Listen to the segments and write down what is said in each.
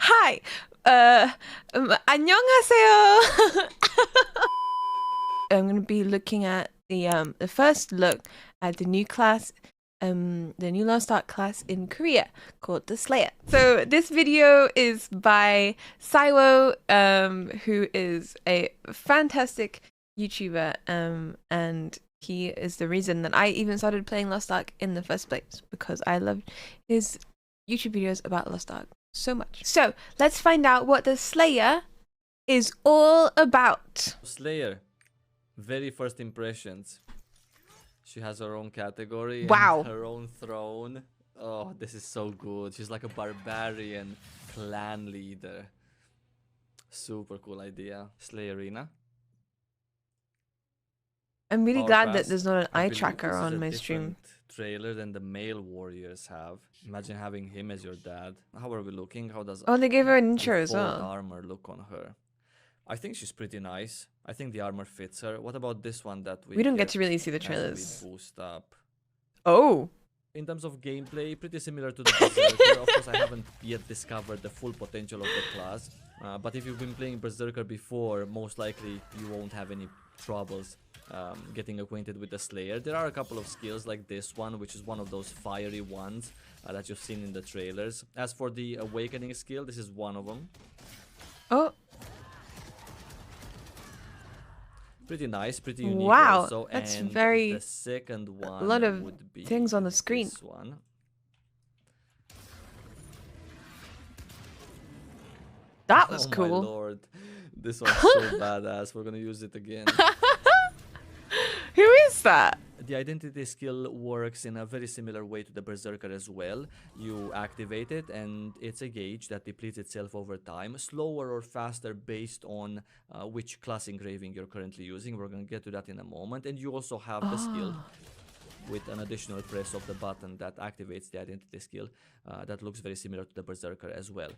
Hi. 안녕하세요. I'm going to be looking at the first look at the new class, the new Lost Ark class in Korea called the Slayer. So this video is by Sywo, who is a fantastic YouTuber, and he is the reason that I even started playing Lost Ark in the first place, because I loved his YouTube videos about Lost Ark so much. So let's find out what the Slayer is all about. Slayer, very first impressions. She has her own category Wow. and her own throne. Oh, this is so good. She's like a barbarian clan leader. Super cool idea. Slayerina. I'm really Power glad that Pass. there's not an I eye believe tracker this is on a my stream. different trailer than the male warriors have. Imagine having him as your dad. How are we looking? How does Oh, they gave her an the intro as full well. armor look on her? I think she's pretty nice. I think the armor fits her. What about this one that We don't get to really see the as trailers. we boost up? Oh. In terms of gameplay, pretty similar to the Berserker. Of course, I haven't yet discovered the full potential of the class. But if you've been playing Berserker before, most likely you won't have any troubles getting acquainted with the Slayer. There are a couple of skills like this one, which is one of those fiery ones that you've seen in the trailers. As for the Awakening skill, this is one of them. Oh. Pretty nice, pretty unique. Wow, also. that's And very the second one a lot of would be things on the screen. This one. That was Oh cool. my lord, this one's so badass. We're gonna use it again. Who is that? The identity skill works in a very similar way to the Berserker as well. You activate it and it's a gauge that depletes itself over time, slower or faster based on which class engraving you're currently using. We're going to get to that in a moment. And you also have the skill with an additional press of the button that activates the identity skill. That looks very similar to the Berserker as well.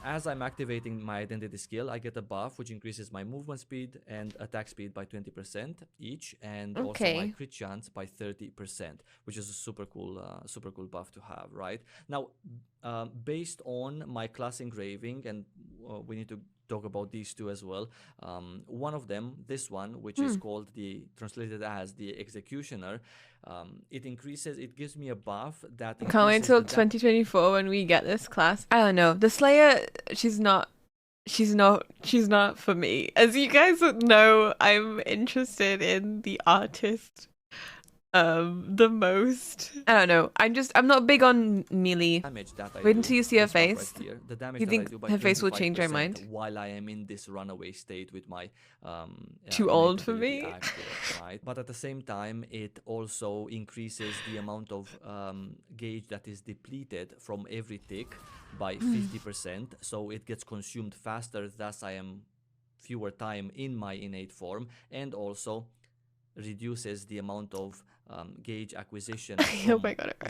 As I'm activating my identity skill, I get a buff which increases my movement speed and attack speed by 20% each, and also my crit chance by 30%, which is a super cool buff to have, right? Now, based on my class engraving, and we need to talk about these two as well. One of them, this one, which is called translated as the Executioner, it gives me a buff that Can't wait till 2024 when we get this class. I don't know. The Slayer, she's not for me. As you guys know, I'm interested in the artist the most. I don't know. I'm not big on melee. Wait until you see her face. You think her face will change my mind? While I am in this runaway state with my too old for me. Active, right? But at the same time, it also increases the amount of gauge that is depleted from every tick by 50%. So it gets consumed faster. Thus, I am fewer time in my innate form, and also reduces the amount of gauge acquisition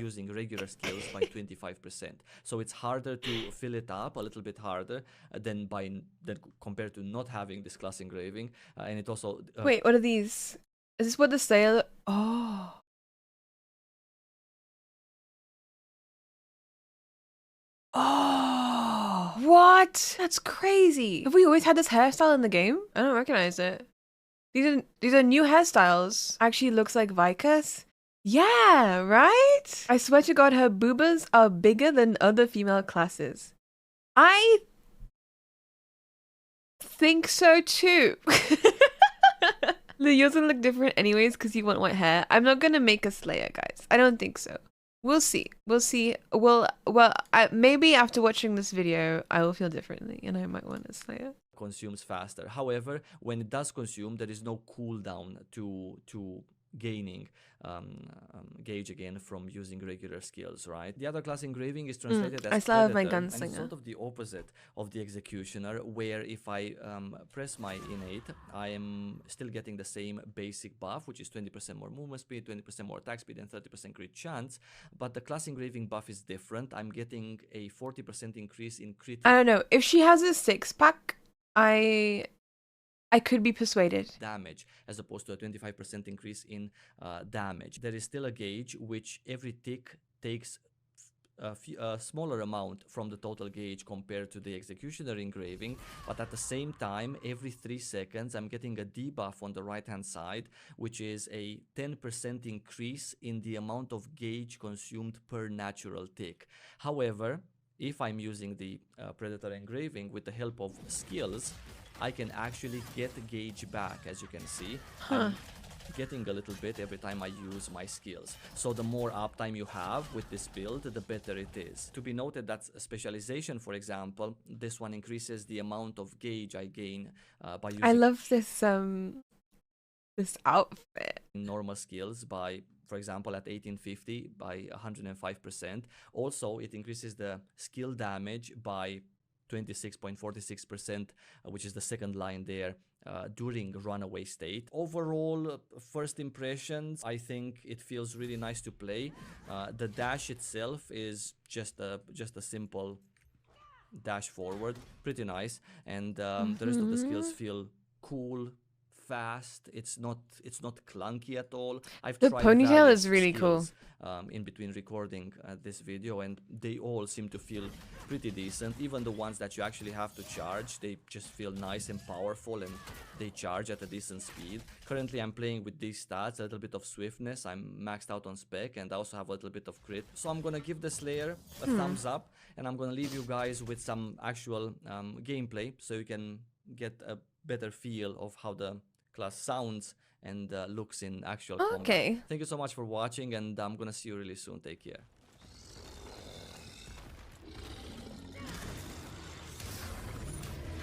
using regular skills by 25%. So it's harder to fill it up, a little bit harder than compared to not having this class engraving. And it also wait, what are these? Is this what the Slayer? Oh. Oh, what? That's crazy. Have we always had this hairstyle in the game? I don't recognize it. These are new hairstyles. Actually looks like Vicus. Yeah, right? I swear to God, her boobas are bigger than other female classes. I think so too. Yours gonna look different anyways because you want white hair. I'm not gonna make a Slayer, guys. I don't think so. We'll see. We'll see. Maybe after watching this video, I will feel differently and I might want a Slayer. Consumes faster. However, when it does consume, there is no cooldown to gaining gauge again from using regular skills, right? The other class engraving is translated as Predator, and it's sort of the opposite of the Executioner, where if I press my innate, I am still getting the same basic buff, which is 20% more movement speed, 20% more attack speed, and 30% crit chance. But the class engraving buff is different. I'm getting a 40% increase in crit. I don't know. If she has a six-pack, I could be persuaded. Damage, as opposed to a 25% increase in damage. There is still a gauge which every tick takes a smaller amount from the total gauge compared to the executioner engraving, but at the same time, every 3 seconds, I'm getting a debuff on the right-hand side, which is a 10% increase in the amount of gauge consumed per natural tick. However, if I'm using the Predator engraving with the help of skills, I can actually get gauge back, as you can see. I'm getting a little bit every time I use my skills. So the more uptime you have with this build, the better it is. To be noted that specialization, for example, this one increases the amount of gauge I gain by using I love this this outfit. normal skills by, for example, at 1850 by 105%. Also, it increases the skill damage by 26.46%, which is the second line there, during runaway state. Overall, first impressions, I think it feels really nice to play. The dash itself is just a simple dash forward, pretty nice, and the rest of the skills feel cool, fast. It's not clunky at all. I've The tried ponytail various is really cool. skills, in between recording this video, and they all seem to feel pretty decent. Even the ones that you actually have to charge, they just feel nice and powerful, and they charge at a decent speed. Currently I'm playing with these stats, a little bit of swiftness, I'm maxed out on spec, and I also have a little bit of crit. So I'm gonna give the Slayer a thumbs up, and I'm gonna leave you guys with some actual gameplay so you can get a better feel of how the class sounds and looks in actual combat. Okay. Thank you so much for watching, and I'm gonna see you really soon. Take care.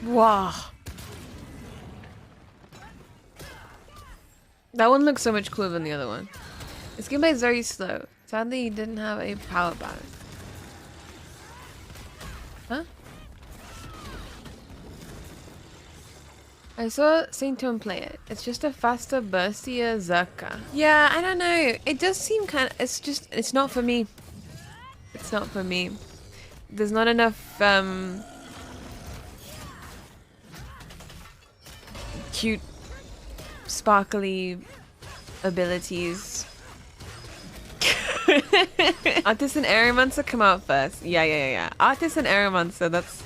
Wow. That one looks so much cooler than the other one. This gameplay is very slow. Sadly, he didn't have a power balance. Huh? I saw Saintone play it. It's just a faster, burstier Zerka. Yeah, I don't know. It does seem kind of... It's not for me. It's not for me. There's not enough, cute, sparkly abilities. Artist and Aeromancer come out first. Yeah. Artist and Aeromancer, that's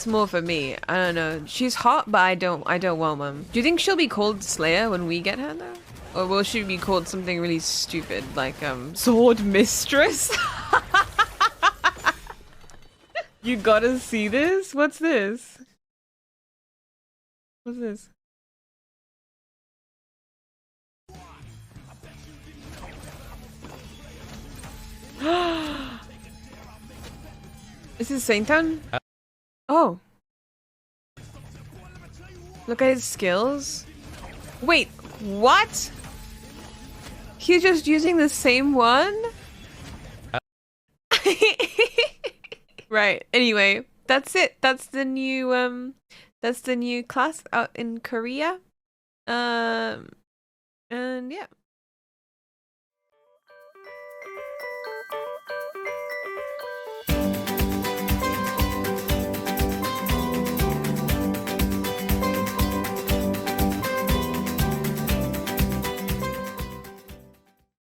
more for me. I don't know. She's hot, but I don't want one. Do you think she'll be called Slayer when we get her though? Or will she be called something really stupid like Sword Mistress? You gotta see this? What's this? What's this? This is Saintone? Oh. Look at his skills. Wait, what? He's just using the same one? Right. Anyway, that's it. That's the new class out in Korea. And yeah.